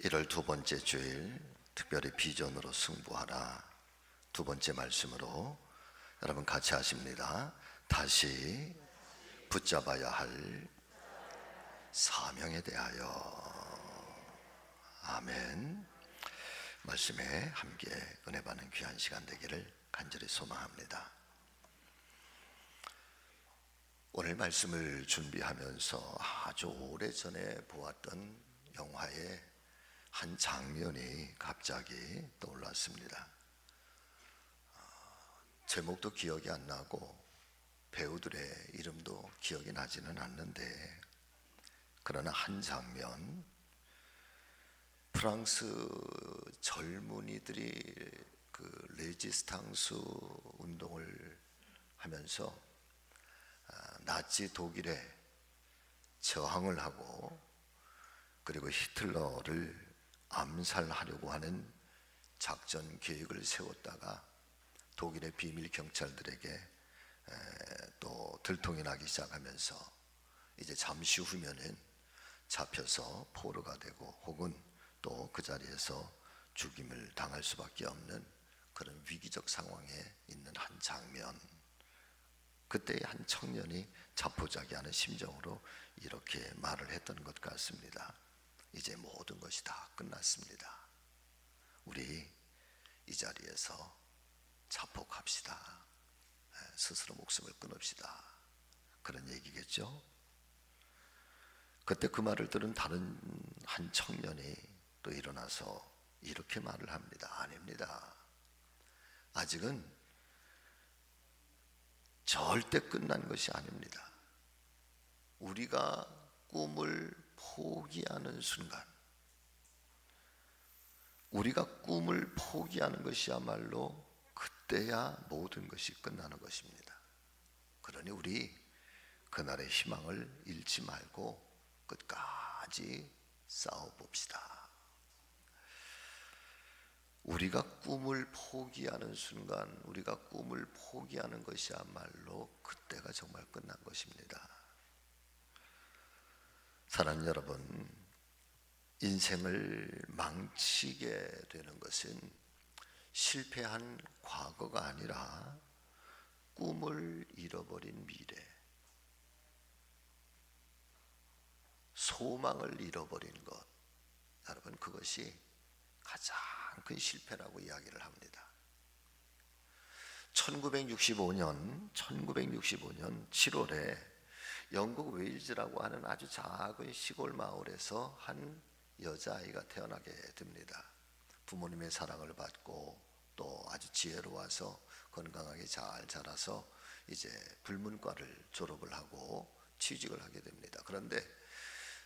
1월 두 번째 주일, 특별히 비전으로 승부하라 두 번째 말씀으로 여러분 같이 하십니다. 다시 붙잡아야 할 사명에 대하여. 아멘. 말씀에 함께 은혜 받는 귀한 시간 되기를 간절히 소망합니다. 오늘 말씀을 준비하면서 아주 오래전에 보았던 영화의 한 장면이 갑자기 떠올랐습니다. 제목도 기억이 안 나고 배우들의 이름도 기억이 나지는 않는데, 그러나 한 장면, 프랑스 젊은이들이 그 레지스탕스 운동을 하면서 나치 독일에 저항을 하고, 그리고 히틀러를 암살하려고 하는 작전 계획을 세웠다가 독일의 비밀 경찰들에게 또 들통이 나기 시작하면서 이제 잠시 후면은 잡혀서 포로가 되고 혹은 또 그 자리에서 죽임을 당할 수밖에 없는 그런 위기적 상황에 있는 한 장면. 그때의 한 청년이 자포자기하는 심정으로 이렇게 말을 했던 것 같습니다. 이제 모든 것이 다 끝났습니다. 우리 이 자리에서 자폭합시다. 스스로 목숨을 끊읍시다. 그런 얘기겠죠. 그때 그 말을 들은 다른 한 청년이 또 일어나서 이렇게 말을 합니다. 아닙니다. 아직은 절대 끝난 것이 아닙니다. 우리가 꿈을 포기하는 순간, 우리가 꿈을 포기하는 것이야말로 그때야 모든 것이 끝나는 것입니다. 그러니 우리 그날의 희망을 잃지 말고 끝까지 싸워봅시다. 우리가 꿈을 포기하는 순간, 우리가 꿈을 포기하는 것이야말로 그때가 정말 끝난 것입니다. 사랑하는 여러분, 인생을 망치게 되는 것은 실패한 과거가 아니라 꿈을 잃어버린 미래, 소망을 잃어버린 것, 여러분, 그것이 가장 큰 실패라고 이야기를 합니다. 1965년 7월에 영국 웨일즈라고 하는 아주 작은 시골 마을에서 한 여자아이가 태어나게 됩니다. 부모님의 사랑을 받고 또 아주 지혜로워서 건강하게 잘 자라서 이제 불문과를 졸업을 하고 취직을 하게 됩니다. 그런데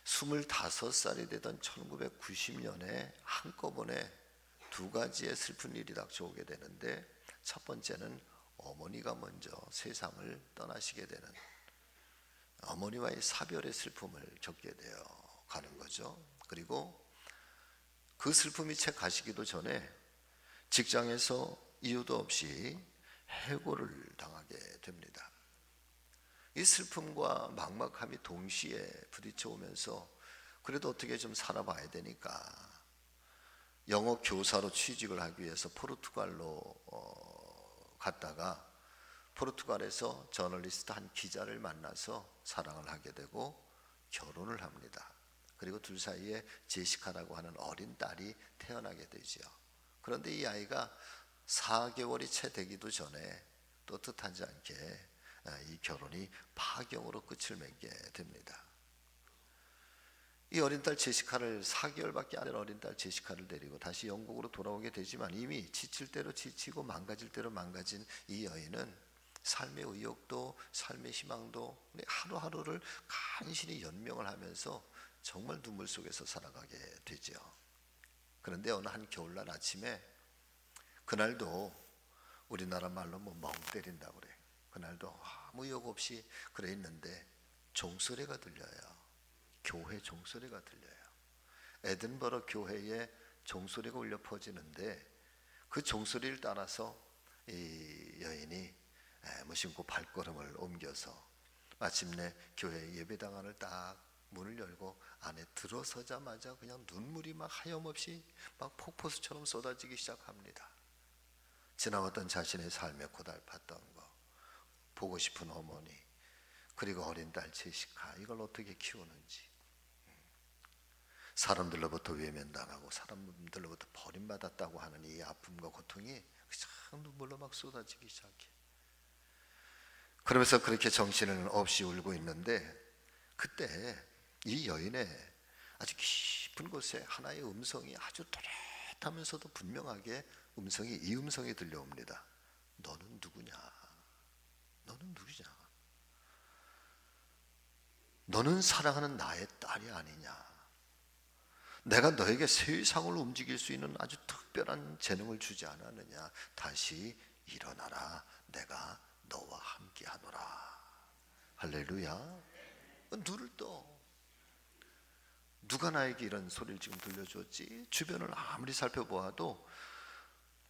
25살이 되던 1990년에 한꺼번에 두 가지의 슬픈 일이 닥쳐오게 되는데, 첫 번째는 어머니가 먼저 세상을 떠나시게 되는, 어머니와의 사별의 슬픔을 겪게 되어 가는 거죠. 그리고 그 슬픔이 채 가시기도 전에 직장에서 이유도 없이 해고를 당하게 됩니다. 이 슬픔과 막막함이 동시에 부딪혀 오면서 그래도 어떻게 좀 살아봐야 되니까 영어 교사로 취직을 하기 위해서 포르투갈로 갔다가 포르투갈에서 저널리스트 한 기자를 만나서 사랑을 하게 되고 결혼을 합니다. 그리고 둘 사이에 제시카라고 하는 어린 딸이 태어나게 되죠. 그런데 이 아이가 4개월이 채 되기도 전에 또 뜻하지 않게 이 결혼이 파경으로 끝을 맺게 됩니다. 이 어린 딸 제시카를, 4개월밖에 안 된 어린 딸 제시카를 데리고 다시 영국으로 돌아오게 되지만 이미 지칠 대로 지치고 망가질 대로 망가진 이 여인은 삶의 의욕도 삶의 희망도 하루하루를 간신히 연명을 하면서 정말 눈물 속에서 살아가게 되죠. 그런데 어느 한 겨울날 아침에, 그날도 우리나라 말로 멍 때린다고 그래. 그날도 아무 이유 없이 그래 있는데 종소리가 들려요. 교회 종소리가 들려요. 에든버러 교회에 종소리가 울려 퍼지는데 그 종소리를 따라서 이 여인이 무심코 발걸음을 옮겨서 마침내 교회 예배당 안을 딱 문을 열고 안에 들어서자마자 그냥 눈물이 막 하염없이 막 폭포수처럼 쏟아지기 시작합니다. 지나왔던 자신의 삶에 고달팠던 거, 보고 싶은 어머니, 그리고 어린 딸 제시카, 이걸 어떻게 키우는지, 사람들로부터 외면당하고 사람들로부터 버림받았다고 하는 이 아픔과 고통이 그냥 눈물로 막 쏟아지기 시작해. 그러면서 그렇게 정신은 없이 울고 있는데, 그때 이 여인의 아주 깊은 곳에 하나의 음성이 아주 또렷하면서도 분명하게 이 음성이 들려옵니다. 너는 누구냐? 너는 누구냐? 너는 사랑하는 나의 딸이 아니냐? 내가 너에게 세상을 움직일 수 있는 아주 특별한 재능을 주지 않았느냐? 다시 일어나라. 내가 너와 함께 하노라. 할렐루야. 눈을 떠. 누가 나에게 이런 소리를 지금 들려줬지? 주변을 아무리 살펴보아도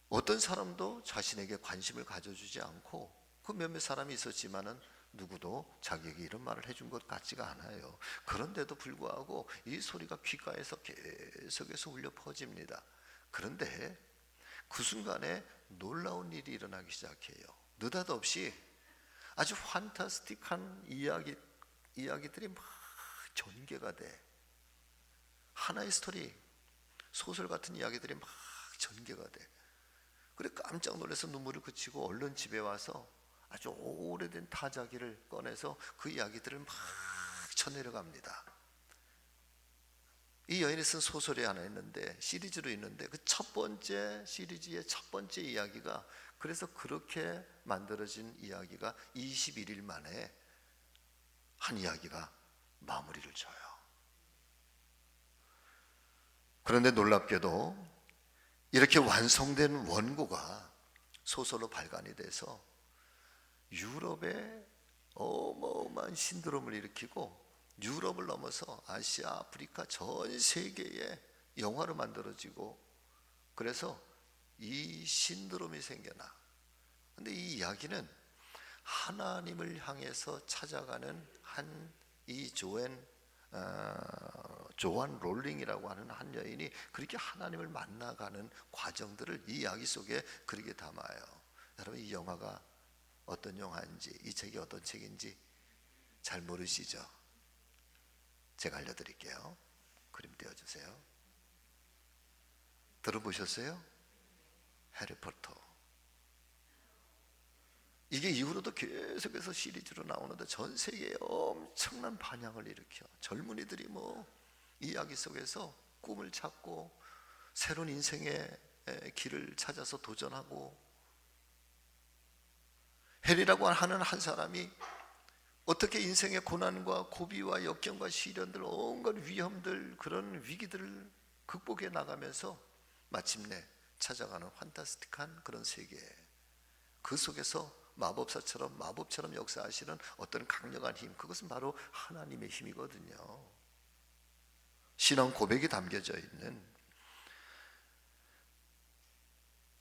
어떤 사람도 자신에게 관심을 가져주지 않고, 그 몇몇 사람이 있었지만은 누구도 자기에게 이런 말을 해준 것 같지가 않아요. 그런데도 불구하고 이 소리가 귓가에서 계속해서 울려 퍼집니다. 그런데 그 순간에 놀라운 일이 일어나기 시작해요. 느닷없이 아주 판타스틱한 이야기들이 막 전개가 돼. 하나의 스토리, 소설 같은 이야기들이 막 전개가 돼. 그래 깜짝 놀라서 눈물을 그치고 얼른 집에 와서 아주 오래된 타자기를 꺼내서 그 이야기들을 막 쳐내려갑니다. 이 여인이 쓴 소설이 하나 있는데, 시리즈로 있는데, 그 첫 번째 시리즈의 첫 번째 이야기가, 그래서 그렇게 만들어진 이야기가 21일 만에 한 이야기가 마무리를 져요. 그런데 놀랍게도 이렇게 완성된 원고가 소설로 발간이 돼서 유럽에 어마어마한 신드롬을 일으키고, 유럽을 넘어서 아시아, 아프리카 전 세계에 영화로 만들어지고, 그래서 이 신드롬이 생겨나. 근데 이 이야기는 하나님을 향해서 찾아가는 이 조안 롤링이라고 하는 한 여인이 그렇게 하나님을 만나가는 과정들을 이 이야기 속에 그렇게 담아요. 여러분, 이 영화가 어떤 영화인지, 이 책이 어떤 책인지 잘 모르시죠? 제가 알려드릴게요. 그림 띄워주세요. 들어보셨어요? 해리포터. 이게 이후로도 계속해서 시리즈로 나오는데 전 세계에 엄청난 반향을 일으켜. 젊은이들이 이야기 속에서 꿈을 찾고 새로운 인생의 길을 찾아서 도전하고, 해리라고 하는 한 사람이 어떻게 인생의 고난과 고비와 역경과 시련들, 온갖 위험들, 그런 위기들을 극복해 나가면서 마침내 찾아가는 판타스틱한 그런 세계, 그 속에서 마법처럼 역사하시는 어떤 강력한 힘, 그것은 바로 하나님의 힘이거든요. 신앙 고백이 담겨져 있는,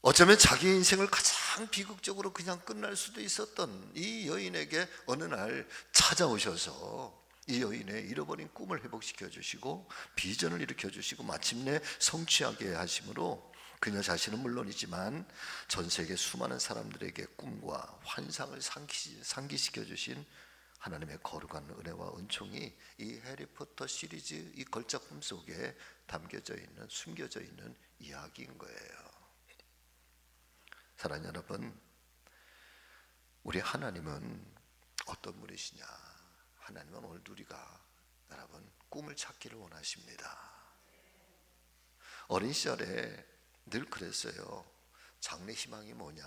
어쩌면 자기 인생을 가장 비극적으로 그냥 끝날 수도 있었던 이 여인에게 어느 날 찾아오셔서 이 여인의 잃어버린 꿈을 회복시켜 주시고 비전을 일으켜 주시고 마침내 성취하게 하심으로 그녀 자신은 물론이지만 전 세계 수많은 사람들에게 꿈과 환상을 상기시켜 주신 하나님의 거룩한 은혜와 은총이 이 해리포터 시리즈 이 걸작품 속에 담겨져 있는, 숨겨져 있는 이야기인 거예요. 사랑하는 여러분, 우리 하나님은 어떤 분이시냐? 하나님은 오늘 우리가 여러분 꿈을 찾기를 원하십니다. 어린 시절에 늘 그랬어요. 장래 희망이 뭐냐?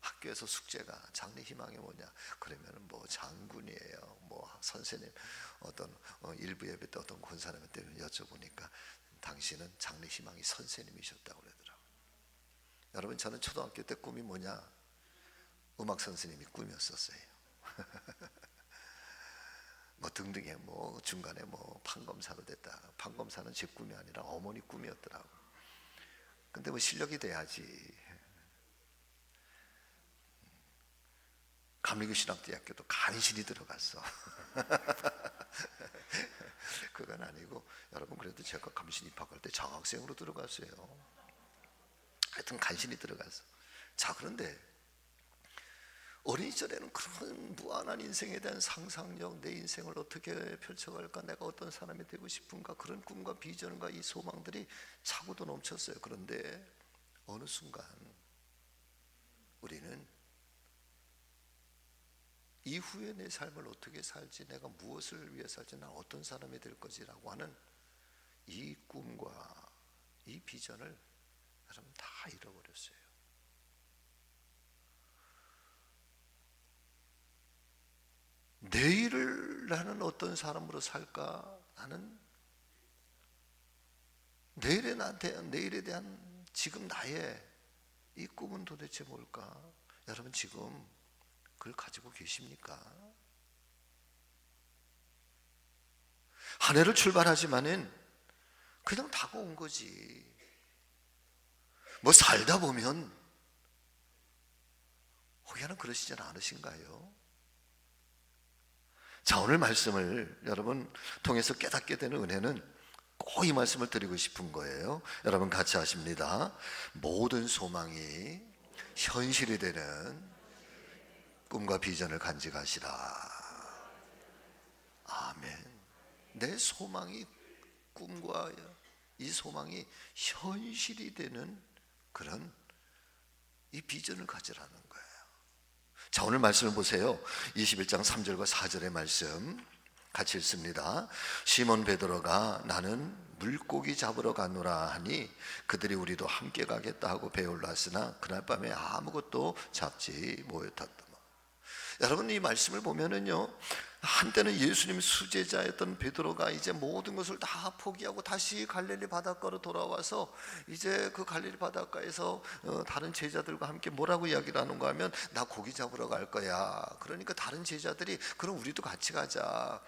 학교에서 숙제가 장래 희망이 뭐냐? 그러면 장군이에요. 선생님 어떤 일부 예배 때 어떤 권사님한테 여쭤보니까 당신은 장래 희망이 선생님이셨다고 그러더라고요. 여러분, 저는 초등학교 때 꿈이 뭐냐? 음악 선생님이 꿈이었었어요. 등등에 중간에 판검사로 됐다. 판검사는 제 꿈이 아니라 어머니 꿈이었더라고. 근데 실력이 돼야지. 감리교 신학대학교도 간신히 들어갔어. 강신 입학할 때 장학생으로 들어갔어요. 하여튼 간신히 들어갔어. 자, 그런데 어린 시절에는 그런 무한한 인생에 대한 상상력, 내 인생을 어떻게 펼쳐갈까, 내가 어떤 사람이 되고 싶은가, 그런 꿈과 비전과 이 소망들이 차고도 넘쳤어요. 그런데 어느 순간 우리는 이후에 내 삶을 어떻게 살지, 내가 무엇을 위해 살지, 난 어떤 사람이 될 거지라고 하는 이 꿈과 이 비전을 여러분 다 잃어버렸어요. 내일을 나는 어떤 사람으로 살까? 나는 내일에 대한 지금 나의 이 꿈은 도대체 뭘까? 여러분 지금 그걸 가지고 계십니까? 한 해를 출발하지만은 그냥 다가온 거지. 뭐 살다 보면 혹여나 그러시지 않으신가요? 자, 오늘 말씀을 여러분 통해서 깨닫게 되는 은혜는 꼭 이 말씀을 드리고 싶은 거예요. 여러분 같이 하십니다. 모든 소망이 현실이 되는 꿈과 비전을 간직하시라. 아멘. 내 소망이, 꿈과 이 소망이 현실이 되는 그런 이 비전을 가지라는 거예요. 자, 오늘 말씀을 보세요. 21장 3절과 4절의 말씀 같이 읽습니다. 시몬 베드로가 나는 물고기 잡으러 가노라 하니 그들이 우리도 함께 가겠다 하고 배에 올랐으나 그날 밤에 아무것도 잡지 못했다. 여러분, 이 말씀을 보면은요, 한때는 예수님 수제자였던 베드로가 이제 모든 것을 다 포기하고 다시 갈릴리 바닷가로 돌아와서 이제 그 갈릴리 바닷가에서 다른 제자들과 함께 뭐라고 이야기를 하는가 하면 나 고기 잡으러 갈 거야. 그러니까 다른 제자들이 그럼 우리도 같이 가자.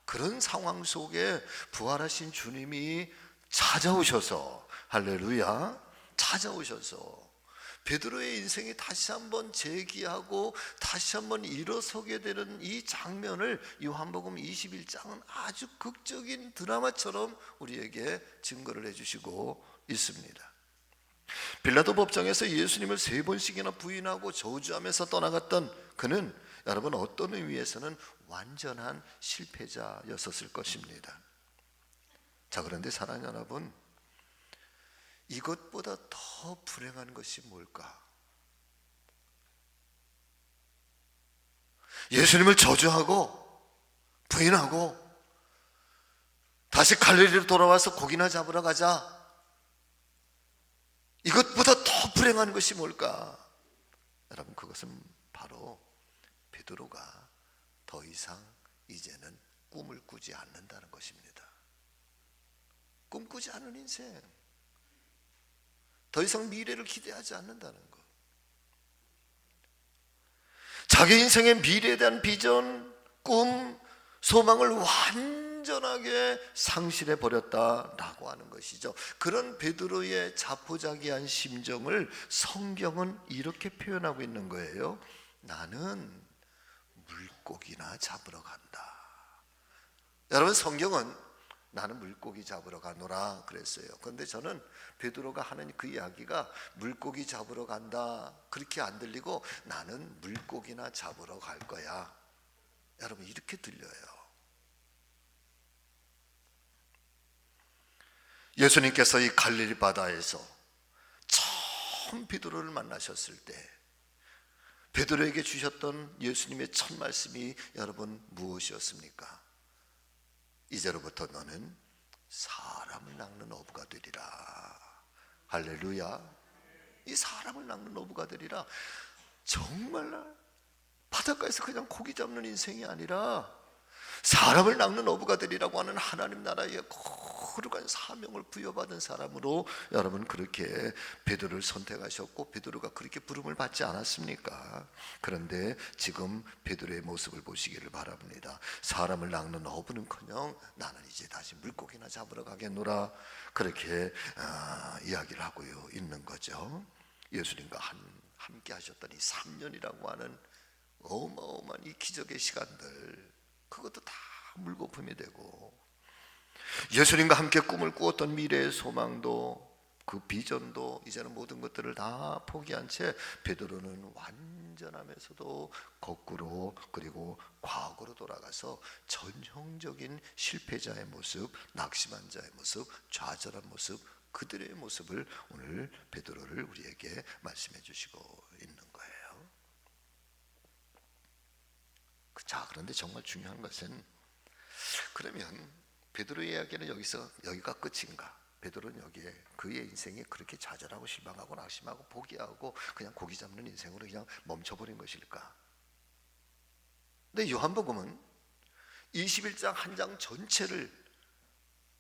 그런 상황 속에 부활하신 주님이 찾아오셔서, 할렐루야, 찾아오셔서 베드로의 인생이 다시 한번 재기하고 다시 한번 일어서게 되는 이 장면을 요한복음 21장은 아주 극적인 드라마처럼 우리에게 증거를 해주시고 있습니다. 빌라도 법정에서 예수님을 3번씩이나 부인하고 저주하면서 떠나갔던 그는 여러분 어떤 의미에서는 완전한 실패자였었을 것입니다. 자, 그런데 사랑하는 여러분, 이것보다 더 불행한 것이 뭘까? 예수님을 저주하고 부인하고 다시 갈릴리로 돌아와서 고기나 잡으러 가자. 이것보다 더 불행한 것이 뭘까? 여러분, 그것은 바로 베드로가 더 이상 이제는 꿈을 꾸지 않는다는 것입니다. 꿈꾸지 않은 인생, 더 이상 미래를 기대하지 않는다는 것. 자기 인생의 미래에 대한 비전, 꿈, 소망을 완전하게 상실해 버렸다라고 하는 것이죠. 그런 베드로의 자포자기한 심정을 성경은 이렇게 표현하고 있는 거예요. 나는 물고기나 잡으러 간다. 여러분, 성경은 나는 물고기 잡으러 가노라 그랬어요. 그런데 저는 베드로가 하는 그 이야기가 물고기 잡으러 간다 그렇게 안 들리고 나는 물고기나 잡으러 갈 거야, 여러분, 이렇게 들려요. 예수님께서 이 갈릴리 바다에서 처음 베드로를 만나셨을 때 베드로에게 주셨던 예수님의 첫 말씀이 여러분 무엇이었습니까? 이제로부터 너는 사람을 낚는 어부가 되리라. 할렐루야. 이 사람을 낚는 어부가 되리라. 정말 바닷가에서 그냥 고기 잡는 인생이 아니라 사람을 낚는 어부가 되리라고 하는 하나님 나라의 거룩한 사명을 부여받은 사람으로 여러분 그렇게 베드로를 선택하셨고 베드로가 그렇게 부름을 받지 않았습니까? 그런데 지금 베드로의 모습을 보시기를 바랍니다. 사람을 낚는 어부는커녕 나는 이제 다시 물고기나 잡으러 가겠노라, 그렇게 이야기를 하고 있는 거죠. 예수님과 함께 하셨던 이 3년이라고 하는 어마어마한 이 기적의 시간들, 그것도 다 물거품이 되고 예수님과 함께 꿈을 꾸었던 미래의 소망도 그 비전도 이제는 모든 것들을 다 포기한 채 베드로는 완전하면서도 거꾸로 그리고 과거로 돌아가서 전형적인 실패자의 모습, 낙심한 자의 모습, 좌절한 모습, 그들의 모습을 오늘 베드로를 우리에게 말씀해 주시고 있는 거예요. 자, 그런데 정말 중요한 것은, 그러면 베드로의 이야기는 여기가 끝인가? 베드로는 여기에 그의 인생이 그렇게 좌절하고 실망하고 낙심하고 포기하고 그냥 고기 잡는 인생으로 그냥 멈춰버린 것일까? 근데 요한복음은 21장 한 장 전체를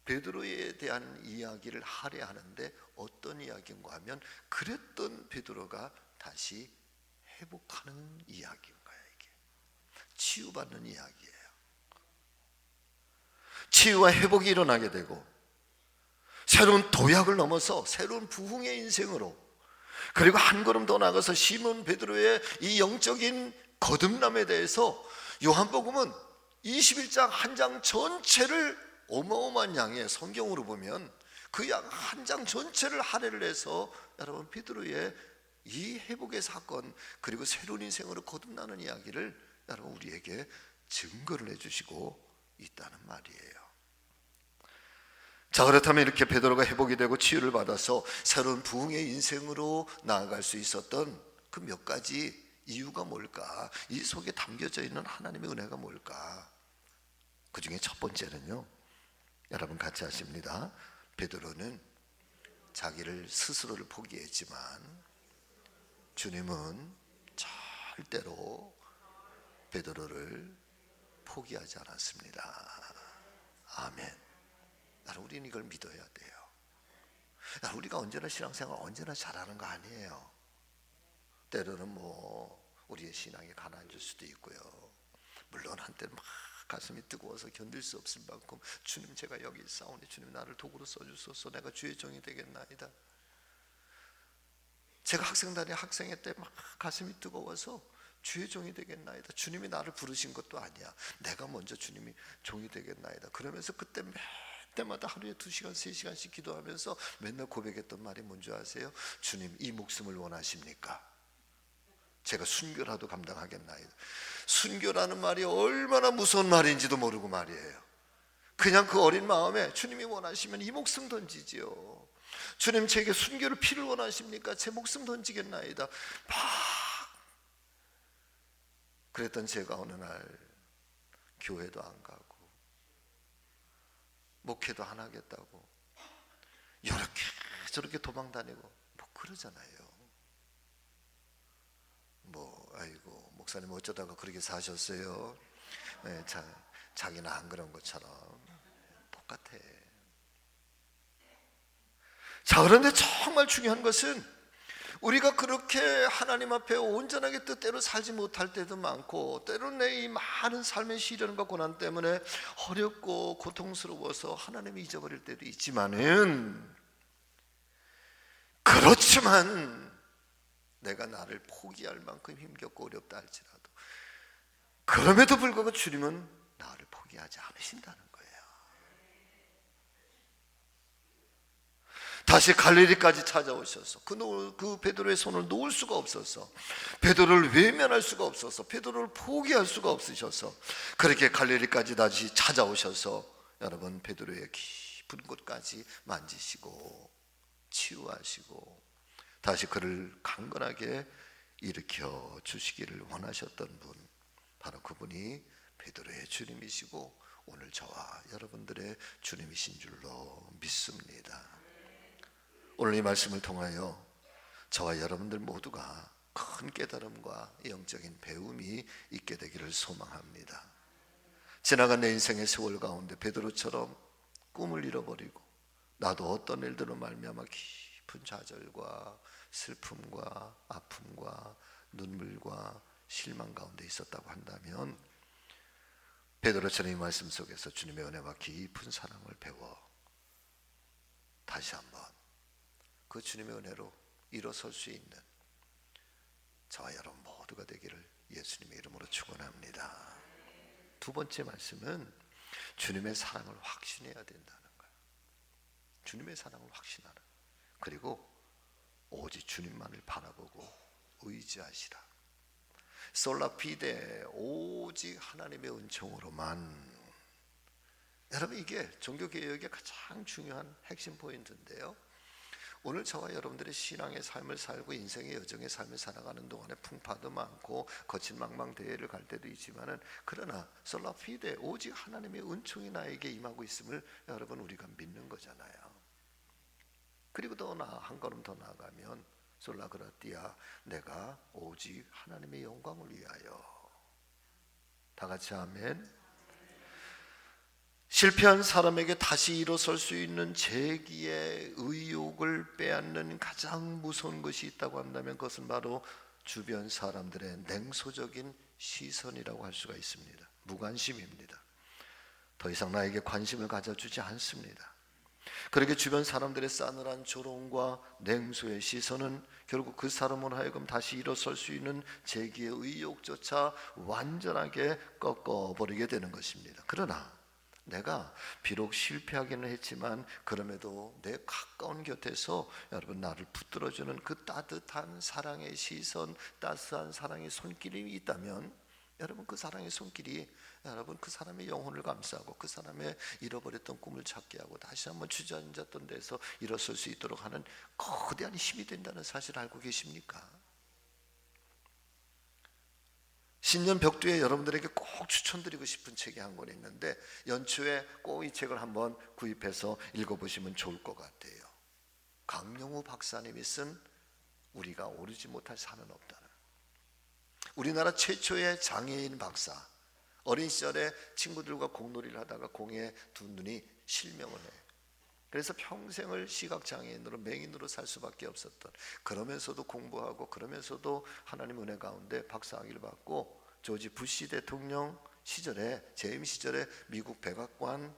베드로에 대한 이야기를 할애하는데 어떤 이야기인가 하면 그랬던 베드로가 다시 회복하는 이야기인 거예요. 이게 치유받는 이야기예요. 치유와 회복이 일어나게 되고 새로운 도약을 넘어서 새로운 부흥의 인생으로, 그리고 한 걸음 더 나가서 시몬 베드로의 이 영적인 거듭남에 대해서 요한복음은 21장 한 장 전체를 어마어마한 양의 성경으로 보면 그 양 한 장 전체를 할애를 해서 여러분 베드로의 이 회복의 사건 그리고 새로운 인생으로 거듭나는 이야기를 여러분 우리에게 증거를 해주시고 있다는 말이에요. 자, 그렇다면 이렇게 베드로가 회복이 되고 치유를 받아서 새로운 부흥의 인생으로 나아갈 수 있었던 그 몇 가지 이유가 뭘까? 이 속에 담겨져 있는 하나님의 은혜가 뭘까? 그 중에 첫 번째는요, 여러분 같이 하십니다. 베드로는 자기를 스스로를 포기했지만 주님은 절대로 베드로를 포기하지 않았습니다. 아멘. 우리는 이걸 믿어야 돼요. 우리가 언제나 신앙생활 언제나 잘하는 거 아니에요. 때로는 우리의 신앙이 가난해질 수도 있고요. 물론 한때는 막 가슴이 뜨거워서 견딜 수 없을 만큼 주님 제가 여기 있사오니 주님 나를 도구로 써주소서, 내가 주의 종이 되겠나이다. 제가 학생회 때 막 가슴이 뜨거워서 주의 종이 되겠나이다. 주님이 나를 부르신 것도 아니야. 내가 먼저 주님이 종이 되겠나이다. 그러면서 그때 때마다 하루에 2시간 3시간씩 기도하면서 맨날 고백했던 말이 뭔지 아세요? 주님 이 목숨을 원하십니까? 제가 순교라도 감당하겠나이다. 순교라는 말이 얼마나 무서운 말인지도 모르고 말이에요. 그냥 그 어린 마음에 주님이 원하시면 이 목숨 던지지요. 주님 제게 순교를 피를 원하십니까? 제 목숨 던지겠나이다. 막 그랬던 제가 어느 날 교회도 안 가고 목회도 안 하겠다고 이렇게 저렇게 도망다니고 그러잖아요. 아이고 목사님 어쩌다가 그렇게 사셨어요? 네, 자기는 안 그런 것처럼 똑같아. 자, 그런데 정말 중요한 것은 우리가 그렇게 하나님 앞에 온전하게 뜻대로 살지 못할 때도 많고, 때로는 내 이 많은 삶의 시련과 고난 때문에 어렵고 고통스러워서 하나님을 잊어버릴 때도 있지만은, 그렇지만 내가 나를 포기할 만큼 힘겹고 어렵다 할지라도 그럼에도 불구하고 주님은 나를 포기하지 않으신다는 거예요. 다시 갈릴리까지 찾아오셔서 그 베드로의 손을 놓을 수가 없어서, 베드로를 외면할 수가 없어서, 베드로를 포기할 수가 없으셔서 그렇게 갈릴리까지 다시 찾아오셔서 여러분 베드로의 깊은 곳까지 만지시고 치유하시고 다시 그를 강건하게 일으켜 주시기를 원하셨던 분, 바로 그분이 베드로의 주님이시고 오늘 저와 여러분들의 주님이신 줄로 믿습니다. 오늘 이 말씀을 통하여 저와 여러분들 모두가 큰 깨달음과 영적인 배움이 있게 되기를 소망합니다. 지나간 내 인생의 세월 가운데 베드로처럼 꿈을 잃어버리고 나도 어떤 일들로 말미암아 깊은 좌절과 슬픔과 아픔과 눈물과 실망 가운데 있었다고 한다면, 베드로처럼 이 말씀 속에서 주님의 은혜와 깊은 사랑을 배워 다시 한번 그 주님의 은혜로 일어설 수 있는 저와 여러분 모두가 되기를 예수님의 이름으로 축원합니다. 두 번째 말씀은 주님의 사랑을 확신해야 된다는 거예요. 주님의 사랑을 확신하라. 그리고 오직 주님만을 바라보고 의지하시라. 솔라피데, 오직 하나님의 은총으로만. 여러분, 이게 종교개혁의 가장 중요한 핵심 포인트인데요, 오늘 저와 여러분들의 신앙의 삶을 살고 인생의 여정의 삶을 살아가는 동안에 풍파도 많고 거친 망망대해를 갈 때도 있지만은, 그러나 솔라피데, 오직 하나님의 은총이 나에게 임하고 있음을 여러분 우리가 믿는 거잖아요. 그리고 더 한 걸음 더 나아가면 솔라그라띠아, 내가 오직 하나님의 영광을 위하여. 다 같이 아멘. 실패한 사람에게 다시 일어설 수 있는 재기의 의욕을 빼앗는 가장 무서운 것이 있다고 한다면 그것은 바로 주변 사람들의 냉소적인 시선이라고 할 수가 있습니다. 무관심입니다. 더 이상 나에게 관심을 가져주지 않습니다. 그렇게 주변 사람들의 싸늘한 조롱과 냉소의 시선은 결국 그 사람으로 하여금 다시 일어설 수 있는 재기의 의욕조차 완전하게 꺾어버리게 되는 것입니다. 그러나 내가 비록 실패하기는 했지만 그럼에도 내 가까운 곁에서 여러분 나를 붙들어주는 그 따뜻한 사랑의 시선, 따스한 사랑의 손길이 있다면, 여러분 그 사랑의 손길이 여러분 그 사람의 영혼을 감싸고 그 사람의 잃어버렸던 꿈을 찾게 하고 다시 한번 주저앉았던 데서 일어설 수 있도록 하는 거대한 힘이 된다는 사실을 알고 계십니까? 신년 벽두에 여러분들에게 꼭 추천드리고 싶은 책이 한 권 있는데, 연초에 꼭 이 책을 한번 구입해서 읽어보시면 좋을 것 같아요. 강영우 박사님이 쓴 우리가 오르지 못할 산은 없다는, 우리나라 최초의 장애인 박사, 어린 시절에 친구들과 공놀이를 하다가 공에 두 눈이 실명을 해요. 그래서 평생을 시각장애인으로 맹인으로 살 수밖에 없었던, 그러면서도 공부하고 그러면서도 하나님 은혜 가운데 박사학위를 받고 조지 부시 대통령 시절에, 재임 시절에 미국 백악관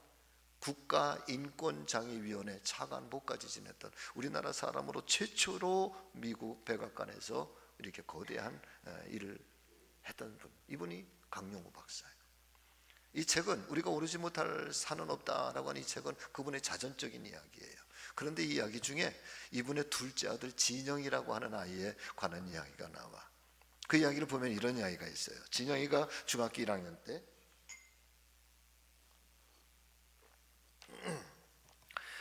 국가인권장애위원회 차관보까지 지냈던 우리나라 사람으로 최초로 미국 백악관에서 이렇게 거대한 일을 했던 분, 이분이 강용우 박사예요. 이 책은 우리가 오르지 못할 산은 없다라고 하는 이 책은 그분의 자전적인 이야기예요. 그런데 이 이야기 중에 이분의 둘째 아들 진영이라고 하는 아이에 관한 이야기가 나와. 그 이야기를 보면 이런 이야기가 있어요. 진영이가 중학교 1학년 때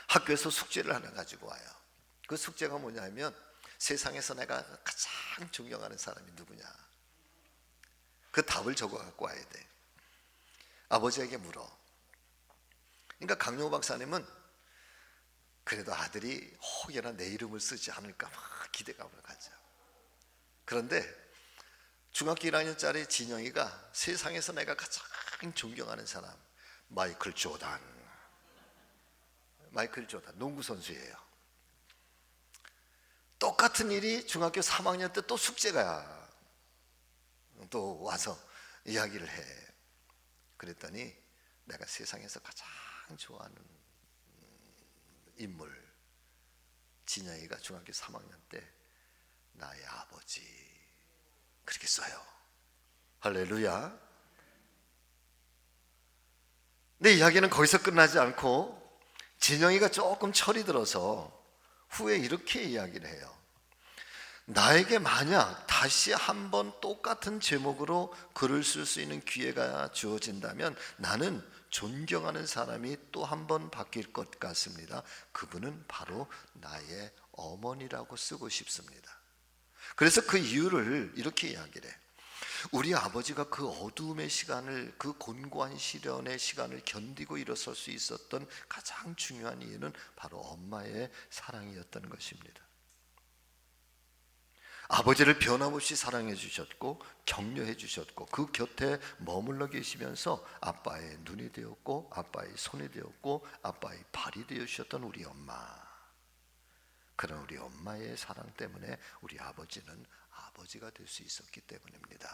학교에서 숙제를 하나 가지고 와요. 그 숙제가 뭐냐면, 세상에서 내가 가장 존경하는 사람이 누구냐, 그 답을 적어 갖고 와야 돼. 아버지에게 물어. 그러니까 강용호 박사님은 그래도 아들이 혹여나 내 이름을 쓰지 않을까 막 기대감을 가져. 그런데 중학교 1학년짜리 진영이가 세상에서 내가 가장 존경하는 사람, 마이클 조단, 농구 선수예요. 똑같은 일이 중학교 3학년 때 또 숙제가 또 와서 이야기를 해. 그랬더니 내가 세상에서 가장 좋아하는 인물, 진영이가 중학교 3학년 때 나의 아버지, 그렇게 써요. 할렐루야. 내 이야기는 거기서 끝나지 않고 진영이가 조금 철이 들어서 후에 이렇게 이야기를 해요. 나에게 만약 다시 한번 똑같은 제목으로 글을 쓸 수 있는 기회가 주어진다면 나는 존경하는 사람이 또 한 번 바뀔 것 같습니다. 그분은 바로 나의 어머니라고 쓰고 싶습니다. 그래서 그 이유를 이렇게 이야기를 해. 우리 아버지가 그 어두움의 시간을, 그 곤고한 시련의 시간을 견디고 일어설 수 있었던 가장 중요한 이유는 바로 엄마의 사랑이었던 것입니다. 아버지를 변함없이 사랑해 주셨고 격려해 주셨고 그 곁에 머물러 계시면서 아빠의 눈이 되었고 아빠의 손이 되었고 아빠의 발이 되어 주셨던 우리 엄마. 그런 우리 엄마의 사랑 때문에 우리 아버지는 아버지가 될 수 있었기 때문입니다.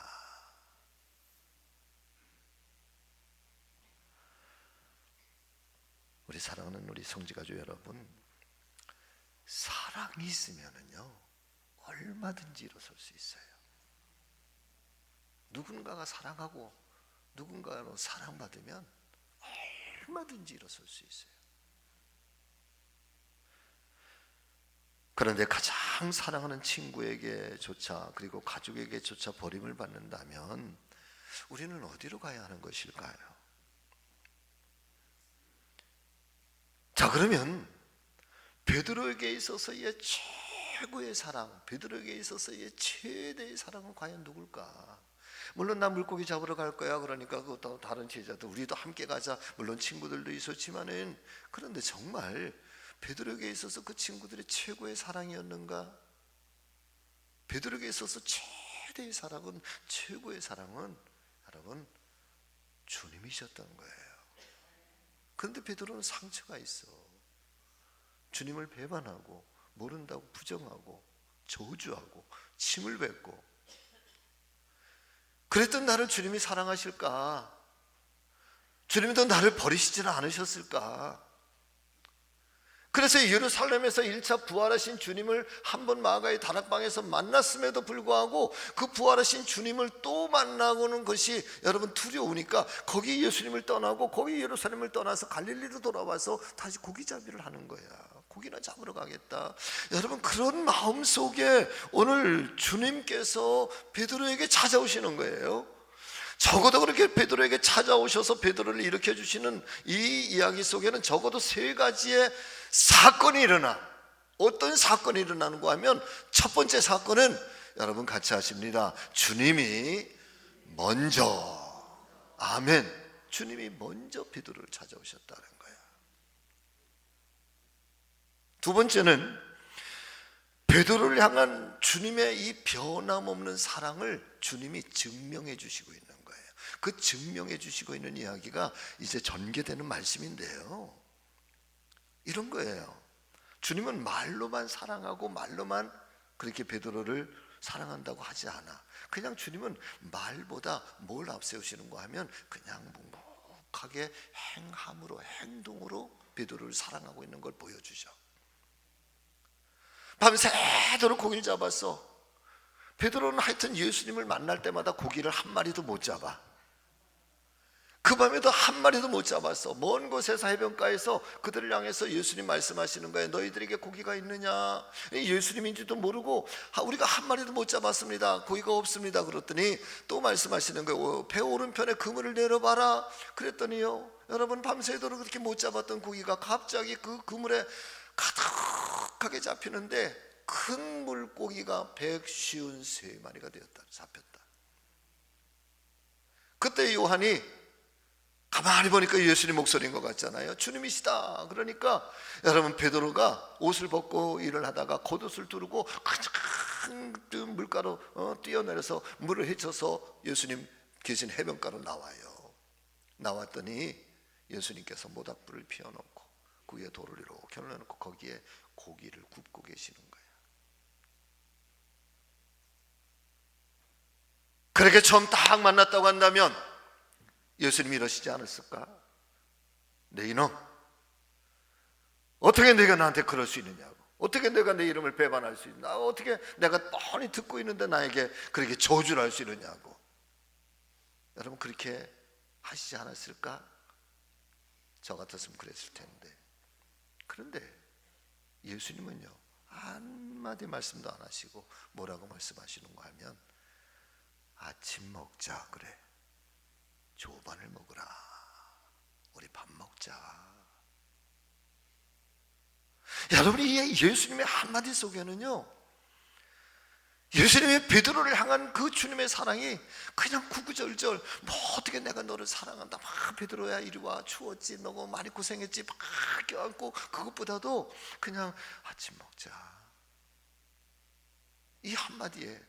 우리 사랑하는 우리 성지가족 여러분, 사랑이 있으면은요 얼마든지 일어설 수 있어요. 누군가가 사랑하고 누군가로 사랑받으면 얼마든지 일어설 수 있어요. 그런데 가장 사랑하는 친구에게조차, 그리고 가족에게조차 버림을 받는다면 우리는 어디로 가야 하는 것일까요? 자, 그러면 베드로에게 있어서의 최고의 사랑, 베드로에게 있어서의 최대의 사랑은 과연 누굴까? 물론 나 물고기 잡으러 갈 거야. 그러니까 또 다른 제자들 우리도 함께 가자. 물론 친구들도 있었지만은, 그런데 정말 베드로에게 있어서 그 친구들의 최고의 사랑이었는가? 베드로에게 있어서 최대의 사랑은, 최고의 사랑은 여러분 주님이셨던 거예요. 그런데 베드로는 상처가 있어. 주님을 배반하고 모른다고 부정하고 저주하고 침을 뱉고, 그랬던 나를 주님이 사랑하실까? 주님도 나를 버리시지는 않으셨을까? 그래서 예루살렘에서 1차 부활하신 주님을 한 번 마가의 다락방에서 만났음에도 불구하고 그 부활하신 주님을 또 만나고는 것이 여러분 두려우니까 거기 예수님을 떠나고 거기 예루살렘을 떠나서 갈릴리로 돌아와서 다시 고기잡이를 하는 거야. 고기나 잡으러 가겠다. 여러분, 그런 마음 속에 오늘 주님께서 베드로에게 찾아오시는 거예요. 적어도 그렇게 베드로에게 찾아오셔서 베드로를 일으켜 주시는 이 이야기 속에는 적어도 세 가지의 사건이 일어나. 어떤 사건이 일어나는가 하면, 첫 번째 사건은 여러분 같이 하십니다. 주님이 먼저, 아멘, 주님이 먼저 베드로를 찾아오셨다는 거예요. 두 번째는 베드로를 향한 주님의 이 변함없는 사랑을 주님이 증명해 주시고 있는 거예요. 그 증명해 주시고 있는 이야기가 이제 전개되는 말씀인데요, 이런 거예요. 주님은 말로만 사랑하고 말로만 그렇게 베드로를 사랑한다고 하지 않아. 그냥 주님은 말보다 뭘 앞세우시는가 하면 그냥 묵묵하게 행함으로, 행동으로 베드로를 사랑하고 있는 걸 보여주죠. 밤새도록 고기를 잡았어. 베드로는 하여튼 예수님을 만날 때마다 고기를 한 마리도 못 잡아. 그 밤에도 한 마리도 못 잡았어. 먼 곳에서 해변가에서 그들을 향해서 예수님 말씀하시는 거예요. 너희들에게 고기가 있느냐? 예수님인지도 모르고 우리가 한 마리도 못 잡았습니다. 고기가 없습니다. 그랬더니 또 말씀하시는 거예요. 배 오른편에 그물을 내려봐라. 그랬더니요, 여러분, 밤새도록 그렇게 못 잡았던 고기가 갑자기 그 그물에 가득하게 잡히는데 큰 물고기가 153마리가 되었다. 잡혔다. 그때 요한이 가만히 보니까 예수님 목소리인 것 같잖아요. 주님이시다. 그러니까 여러분, 베드로가 옷을 벗고 일을 하다가 겉옷을 두르고 큰 물가로 뛰어내려서 물을 헤쳐서 예수님 계신 해변가로 나와요. 나왔더니 예수님께서 모닥불을 피워놓고 그 위에 돌을 이렇게 올려놓고 거기에 고기를 굽고 계시는 거예요. 그렇게 처음 딱 만났다고 한다면 예수님이 이러시지 않았을까? 내 이놈, 어떻게 내가 나한테 그럴 수 있느냐고. 어떻게 내가 내 이름을 배반할 수 있냐. 어떻게 내가 뻔히 듣고 있는데 나에게 그렇게 저주를 할 수 있느냐고. 여러분, 그렇게 하시지 않았을까? 저 같았으면 그랬을 텐데. 그런데 예수님은요, 한마디 말씀도 안 하시고 뭐라고 말씀하시는가 하면, 아침 먹자. 그래, 조반을 먹으라. 우리 밥 먹자. 여러분, 이 예수님의 한마디 속에는요, 예수님의 베드로를 향한 그 주님의 사랑이 그냥 구구절절, 뭐 어떻게 내가 너를 사랑한다, 막 베드로야 이리 와, 추웠지, 너무 많이 고생했지, 막 껴안고, 그것보다도 그냥 아침 먹자, 이 한마디에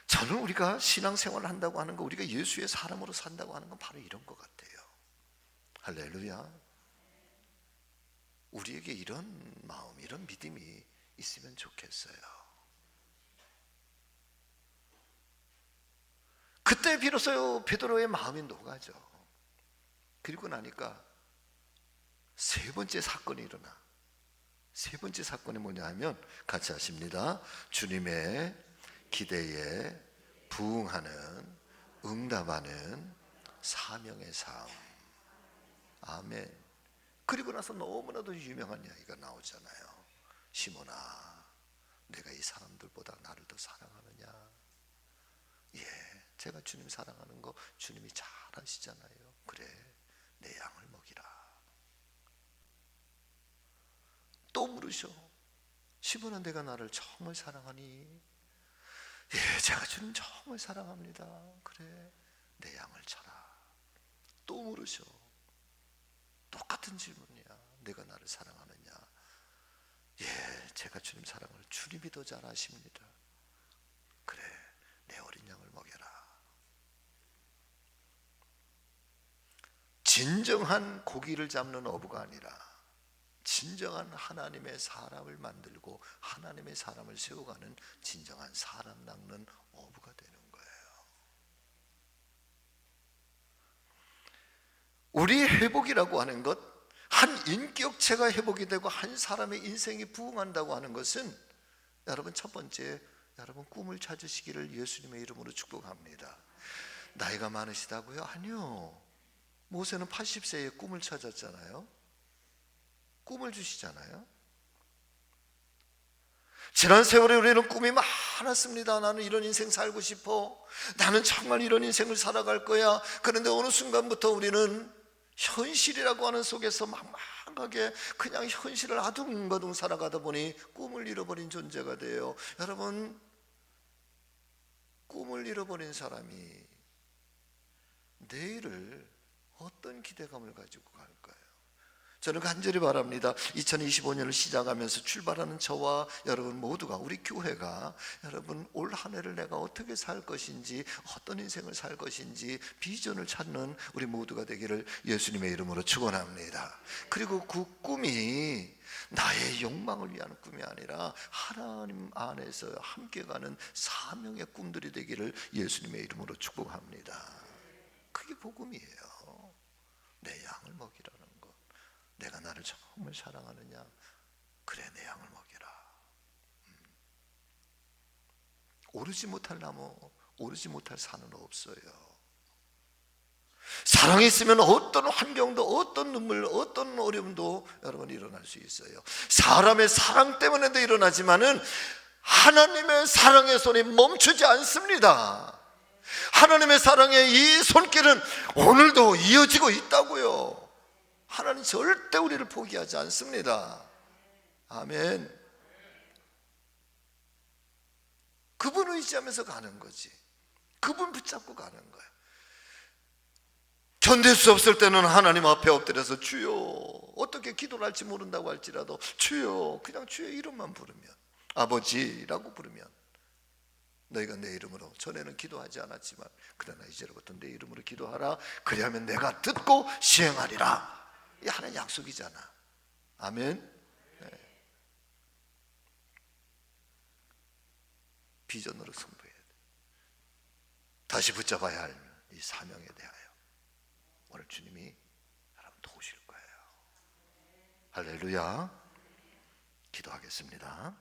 저는 우리가 신앙생활을 한다고 하는 거, 우리가 예수의 사람으로 산다고 하는 건 바로 이런 것 같아요. 할렐루야. 우리에게 이런 마음, 이런 믿음이 있으면 좋겠어요. 그때 비로소 베드로의 마음이 녹아져. 그리고 나니까 세 번째 사건이 일어나. 세 번째 사건이 뭐냐 하면, 같이 하십니다. 주님의 기대에 부응하는, 응답하는 사명의 삶. 아멘. 그리고 나서 너무나도 유명한 이야기가 나오잖아요. 시몬아, 내가 이 사람들보다 나를 더 사랑하느냐? 예, 제가 주님 사랑하는 거 주님이 잘 아시잖아요. 그래, 내 양을 먹이라. 또 물으셔. 시몬아, 내가 나를 정말 사랑하니? 예, 제가 주님 정말 사랑합니다. 그래, 내 양을 쳐라. 또 물으셔. 똑같은 질문이야. 내가 나를 사랑하느냐? 예, 제가 주님 사랑을 주님이 더 잘 아십니다. 그래, 내 어린 양을 먹여라. 진정한 고기를 잡는 어부가 아니라 진정한 하나님의 사람을 만들고 하나님의 사람을 세워가는 진정한 사람 낚는 어부가 되는 거예요. 우리의 회복이라고 하는 것, 한 인격체가 회복이 되고 한 사람의 인생이 부흥한다고 하는 것은, 여러분, 첫 번째, 여러분 꿈을 찾으시기를 예수님의 이름으로 축복합니다. 나이가 많으시다고요? 아니요. 모세는 80세에 꿈을 찾았잖아요. 꿈을 주시잖아요. 지난 세월에 우리는 꿈이 많았습니다. 나는 이런 인생 살고 싶어. 나는 정말 이런 인생을 살아갈 거야. 그런데 어느 순간부터 우리는 현실이라고 하는 속에서 막막하게 그냥 현실을 아둥바둥 살아가다 보니 꿈을 잃어버린 존재가 돼요. 여러분, 꿈을 잃어버린 사람이 내일을 어떤 기대감을 가지고 갈까요? 저는 간절히 바랍니다. 2025년을 시작하면서 출발하는 저와 여러분 모두가, 우리 교회가 여러분 올 한 해를 내가 어떻게 살 것인지, 어떤 인생을 살 것인지 비전을 찾는 우리 모두가 되기를 예수님의 이름으로 축원합니다. 그리고 그 꿈이 나의 욕망을 위한 꿈이 아니라 하나님 안에서 함께 가는 사명의 꿈들이 되기를 예수님의 이름으로 축복합니다. 그게 복음이에요. 내 양을 먹이라는 것. 내가 나를 정말 사랑하느냐? 그래, 내 양을 먹여라. 오르지 못할 나무, 오르지 못할 산은 없어요. 사랑이 있으면 어떤 환경도, 어떤 눈물, 어떤 어려움도 여러분 일어날 수 있어요. 사람의 사랑 때문에도 일어나지만은 하나님의 사랑의 손이 멈추지 않습니다. 하나님의 사랑의 이 손길은 오늘도 이어지고 있다고요. 하나님 절대 우리를 포기하지 않습니다. 아멘. 그분 의지하면서 가는 거지. 그분 붙잡고 가는 거야. 견딜 수 없을 때는 하나님 앞에 엎드려서 주여, 어떻게 기도를 할지 모른다고 할지라도 주여, 그냥 주의 이름만 부르면, 아버지라고 부르면, 너희가 내 이름으로, 전에는 기도하지 않았지만 그러나 이제부터 내 이름으로 기도하라. 그리하면 내가 듣고 시행하리라. 이 하나의 약속이잖아. 아멘. 네. 비전으로 승부해야 돼. 다시 붙잡아야 할 이 사명에 대하여 오늘 주님이 여러분 도우실 거예요. 할렐루야. 기도하겠습니다.